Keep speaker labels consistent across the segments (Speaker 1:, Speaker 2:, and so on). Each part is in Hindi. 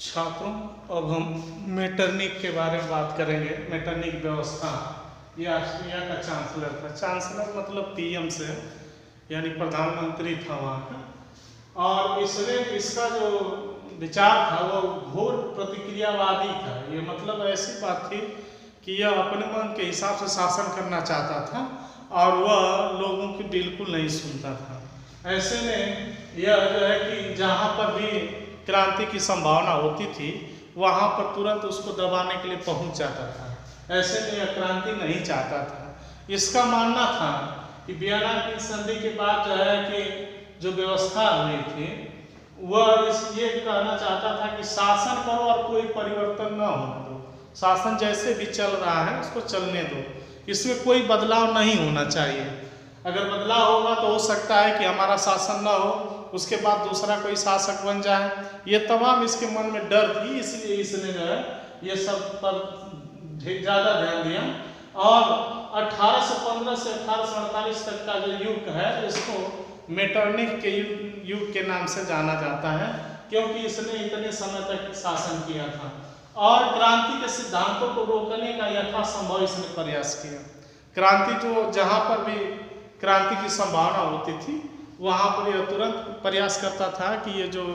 Speaker 1: छात्रों, अब हम मेटरनिक के बारे में बात करेंगे। मेटरनिक व्यवस्था, ये ऑस्ट्रिया का चांसलर था। चांसलर मतलब पीएम से, यानी प्रधानमंत्री था वहाँ का। और इसने इसका जो विचार था वो घोर प्रतिक्रियावादी था। ये मतलब ऐसी बात थी कि यह अपने मन के हिसाब से शासन करना चाहता था और वह लोगों की बिल्कुल नहीं सुनता था। ऐसे में यह जो है कि जहाँ पर भी क्रांति की संभावना होती थी वहाँ पर तुरंत उसको दबाने के लिए पहुँच जाता था। ऐसे में यह क्रांति नहीं चाहता था। इसका मानना था कि वियना की संधि के बाद जो है कि जो व्यवस्था हुई थी वह ये कहना चाहता था कि शासन करो और कोई परिवर्तन न होने दो। शासन जैसे भी चल रहा है उसको चलने दो, इसमें कोई बदलाव नहीं होना चाहिए। अगर बदलाव होगा तो हो सकता है कि हमारा शासन न हो, उसके बाद दूसरा कोई शासक बन जाए। ये तमाम इसके मन में डर थी, इसलिए इसने जो है ये सब पर ज़्यादा ध्यान दिया। और 1815 से 1848 तक का जो युग है इसको मेटरनिक के युग के नाम से जाना जाता है, क्योंकि इसने इतने समय तक शासन किया था और क्रांति के सिद्धांतों को रोकने का यथासंभव इसने प्रयास किया। क्रांति जो जहाँ पर भी क्रांति की संभावना होती थी वहाँ पर यह तुरंत प्रयास करता था कि ये जो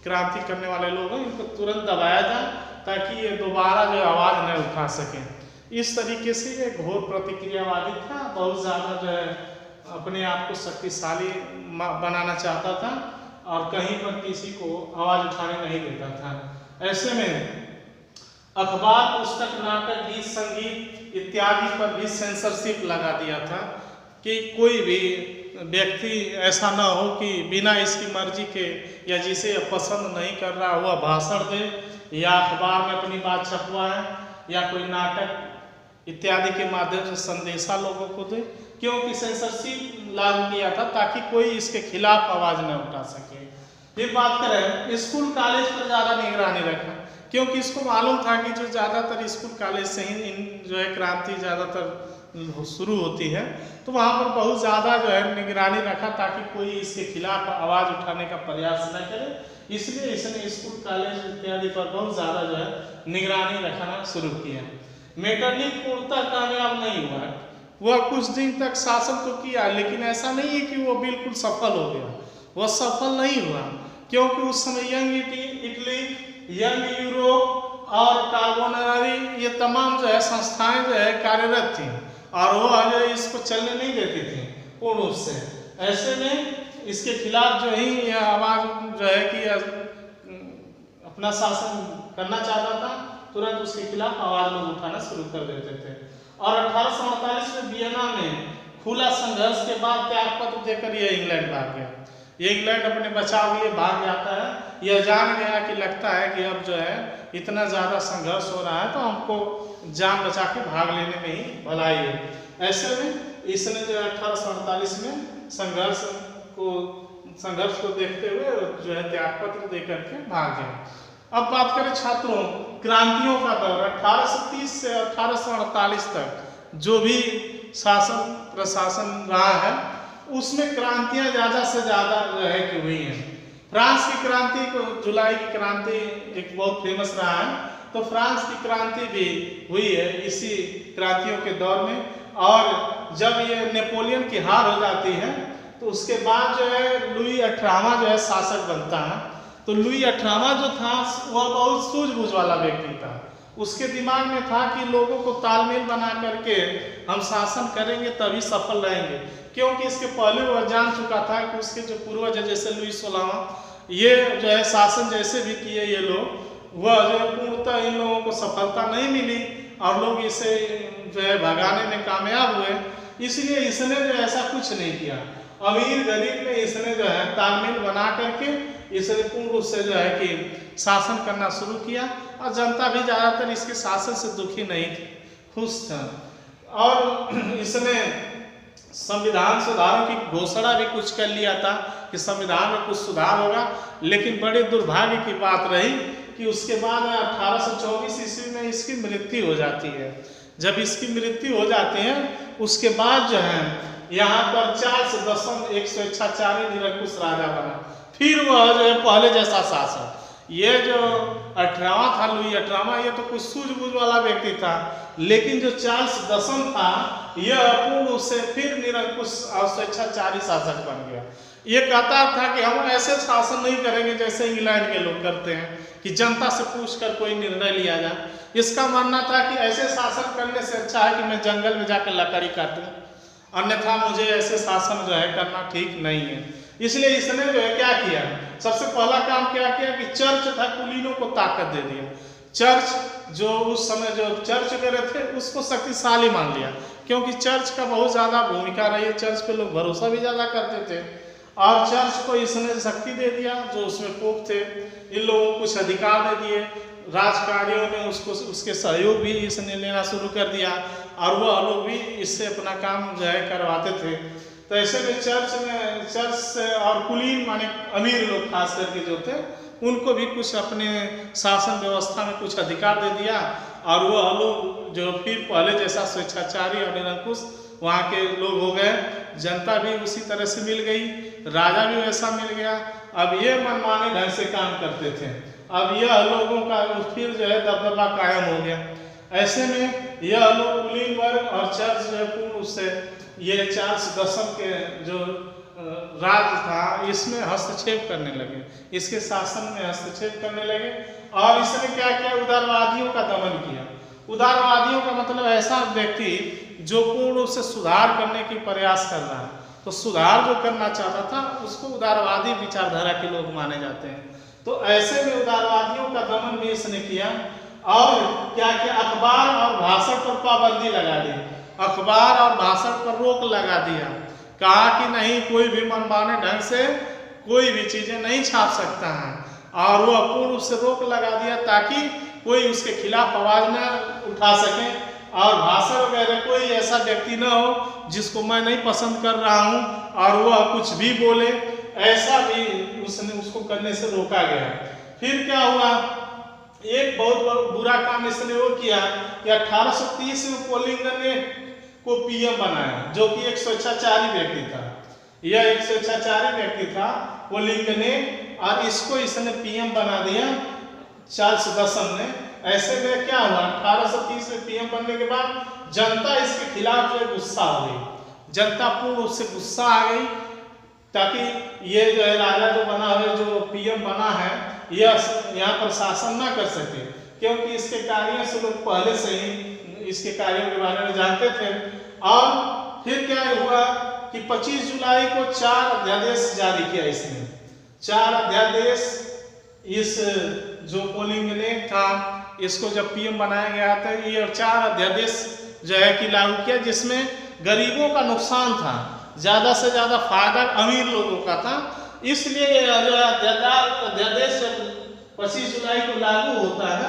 Speaker 1: क्रांति करने वाले लोग हैं इनको तुरंत दबाया जाए ताकि ये दोबारा जो आवाज़ न उठा सकें। इस तरीके से ये घोर प्रतिक्रियावादी था, बहुत ज़्यादा जो है अपने आप को शक्तिशाली बनाना चाहता था और कहीं पर किसी को आवाज़ उठाने नहीं देता था। ऐसे में अखबार, पुस्तक, नाटक, गीत, संगीत इत्यादि पर भी सेंसरशिप लगा दिया था कि कोई भी व्यक्ति ऐसा ना हो कि बिना इसकी मर्जी के या जिसे पसंद नहीं कर रहा हुआ भाषण दे या अखबार में अपनी बात छपवाए या कोई नाटक इत्यादि के माध्यम से संदेशा लोगों को दे। क्योंकि सेंसरशिप लागू किया था ताकि कोई इसके खिलाफ आवाज़ न उठा सके। ये बात करें स्कूल कॉलेज पर ज़्यादा निगरानी रखा, क्योंकि इसको मालूम था कि जो ज़्यादातर स्कूल कॉलेज से ही इन जो है क्रांति ज़्यादातर शुरू होती है, तो वहाँ पर बहुत ज़्यादा जो है निगरानी रखा ताकि कोई इसके खिलाफ आवाज़ उठाने का प्रयास न करे। इसलिए इसने स्कूल कॉलेज इत्यादि पर बहुत ज़्यादा जो है निगरानी रखना शुरू किया। मेटरनिक पूर्णतः कामयाब नहीं हुआ। वह कुछ दिन तक शासन तो किया, लेकिन ऐसा नहीं है कि वो बिल्कुल सफल हो गया। वह सफल नहीं हुआ क्योंकि उस समय यंग इटली, यंग यूरोप और कार्बोनरी ये तमाम जो है संस्थाएं जो है कार्यरत थी और वह जो है इसको चलने नहीं देती थी पूर्ण रूप से। ऐसे में इसके खिलाफ जो ही यह आवाज़ जो है कि अपना शासन करना चाहता था, तुरंत उसके खिलाफ आवाज़ लोग उठाना शुरू कर देते थे। और 1848 में वियना में खुला संघर्ष के बाद त्यागपत्र देकर यह इंग्लैंड भाग गया। ये इंग्लैंड अपने बचाव के लिए भाग जाता है। यह जान गया कि लगता है कि अब जो है इतना ज़्यादा संघर्ष हो रहा है तो हमको जान बचा के भाग लेने में ही भलाई है। ऐसे में इसने जो 1848 में संघर्ष को देखते हुए जो है त्यागपत्र देकर के भाग गया। अब बात करें छात्रों, क्रांतियों का दौर 1830 से 1848 तक जो भी शासन प्रशासन रहा है उसमें क्रांतियां ज़्यादा से ज़्यादा जो है कि हुई हैं। फ्रांस की क्रांति को, जुलाई की क्रांति एक बहुत फेमस रहा है, तो फ्रांस की क्रांति भी हुई है इसी क्रांतियों के दौर में। और जब ये नेपोलियन की हार हो जाती है तो उसके बाद जो है लुई 18वां जो है शासक बनता है। तो लुई 18वां जो था वह बहुत सूझबूझ वाला व्यक्ति था। उसके दिमाग में था कि लोगों को तालमेल बना करके हम शासन करेंगे तभी सफल रहेंगे, क्योंकि इसके पहले वह जान चुका था कि उसके जो पूर्वज है जैसे लुई 16वां ये जो है शासन जैसे भी किए ये लोग, वह जो है पूर्णतः इन लोगों को सफलता नहीं मिली और लोग इसे जो है भगाने में कामयाब हुए। इसलिए इसने जो ऐसा कुछ नहीं किया। अमीर गरीब में इसने जो है तालमेल बना करके इसने पूर्ण रूप से जो है कि शासन करना शुरू किया और जनता भी ज़्यादातर इसके शासन से दुखी नहीं थी, खुश था। और इसने संविधान सुधारों की घोषणा भी कुछ कर लिया था कि संविधान में कुछ सुधार होगा, लेकिन बड़े दुर्भाग्य की बात रही कि उसके बाद 1824 ईस्वी में इसकी मृत्यु हो जाती है। जब इसकी मृत्यु हो जाती है उसके बाद जो है यहाँ पर चार्ल्स दसम 161 निरंकुश राजा बना। फिर वह जो है पहले जैसा शासन, ये जो 18वां था, लुई 18वां, ये तो कुछ सूझबूझ वाला व्यक्ति था, लेकिन जो चार्ल्स दसम था यह पूर्ण रूप से फिर निरंकुश और स्वेच्छाचारी शासक बन गया। ये कहता था कि हम ऐसे शासन नहीं करेंगे जैसे इंग्लैंड के लोग करते हैं कि जनता से पूछकर कोई निर्णय लिया जाए। इसका मानना था कि ऐसे शासन करने से अच्छा है कि मैं जंगल में जाकर लकड़ी काटूं, अन्यथा मुझे ऐसे शासन जो है करना ठीक नहीं है। इसलिए इसने जो है क्या किया, सबसे पहला काम क्या किया कि चर्च था कुलीनों को ताकत दे दिया। चर्च जो उस समय जो चर्च करे थे उसको शक्तिशाली मान लिया, क्योंकि चर्च का बहुत ज़्यादा भूमिका रही है, चर्च पे लोग भरोसा भी ज़्यादा करते थे। और चर्च को इसने शक्ति दे दिया, जो उसमें पोप थे इन लोगों को कुछ अधिकार दे दिए, राजकार्यों में उसको उसके सहयोग भी इसने लेना शुरू कर दिया और वह लोग भी इससे अपना काम जो है करवाते थे। तो ऐसे में चर्च से और कुलीन माने अमीर लोग खास करके जो थे उनको भी कुछ अपने शासन व्यवस्था में कुछ अधिकार दे दिया और वह लोग जो फिर पहले जैसा स्वेच्छाचारी और निरंकुश वहाँ के लोग हो गए। जनता भी उसी तरह से मिल गई, राजा भी वैसा मिल गया। अब ये मनमाने ढंग से काम करते थे, अब यह लोगों का फिर जो है दबदबा कायम हो गया। ऐसे में यह लोग कुलीन वर्ग और चर्च जो है पूर्ण रूप से ये चार्ल्स दसम के जो राज था इसमें हस्तक्षेप करने लगे, इसके शासन में हस्तक्षेप करने लगे। और इसने क्या किया, उदारवादियों का दमन किया। उदारवादियों का मतलब ऐसा व्यक्ति जो पूर्ण रूप से सुधार करने की प्रयास कर रहा है, तो सुधार जो करना चाहता था उसको उदारवादी विचारधारा के लोग माने जाते हैं। तो ऐसे में उदारवादियों का दमन भी इसने किया। और क्या किया, अखबार और भाषण पर पाबंदी लगा दी, अखबार और भाषण पर रोक लगा दिया। कहा कि नहीं, कोई भी मनमाने ढंग से कोई भी चीजें नहीं छाप सकता है, और वो पूर्ण रूप से रोक लगा दिया ताकि कोई उसके खिलाफ आवाज न उठा सके। और भाषण वगैरह कोई ऐसा व्यक्ति न हो जिसको मैं नहीं पसंद कर रहा हूँ और वह कुछ भी बोले, ऐसा भी उसने उसको करने से रोका गया। फिर क्या हुआ, एक बहुत बुरा काम इसने वो किया कि 1830 में पोलिंगन ने को पीएम बनाया, जो कि एक स्वेच्छाचारी व्यक्ति था। यह एक स्वेच्छाचारी व्यक्ति था पोलिंगन ने, और इसको इसने पीएम बना दिया चार्ल्स दसम ने। ऐसे में क्या हुआ, 1830 में पीएम बनने के बाद जनता इसके खिलाफ जो गुस्सा हो गई, जनता पूर्ण रूप से गुस्सा आ गई, ताकि ये जो है राजा जो बना है, जो पीएम बना है, यह यहाँ पर शासन ना कर सके, क्योंकि इसके कार्यों से लोग पहले से ही इसके कार्यों के बारे में जानते थे। और फिर क्या हुआ कि 25 जुलाई को 4 अध्यादेश जारी किया इसने। 4 अध्यादेश इस जो पोलिंग ने था इसको जब पीएम बनाया गया था, ये 4 अध्यादेश जो है कि लागू किया, जिसमें गरीबों का नुकसान था, ज़्यादा से ज़्यादा फायदा अमीर लोगों का था। इसलिए जो अध्यादेश 25 जुलाई को लागू होता है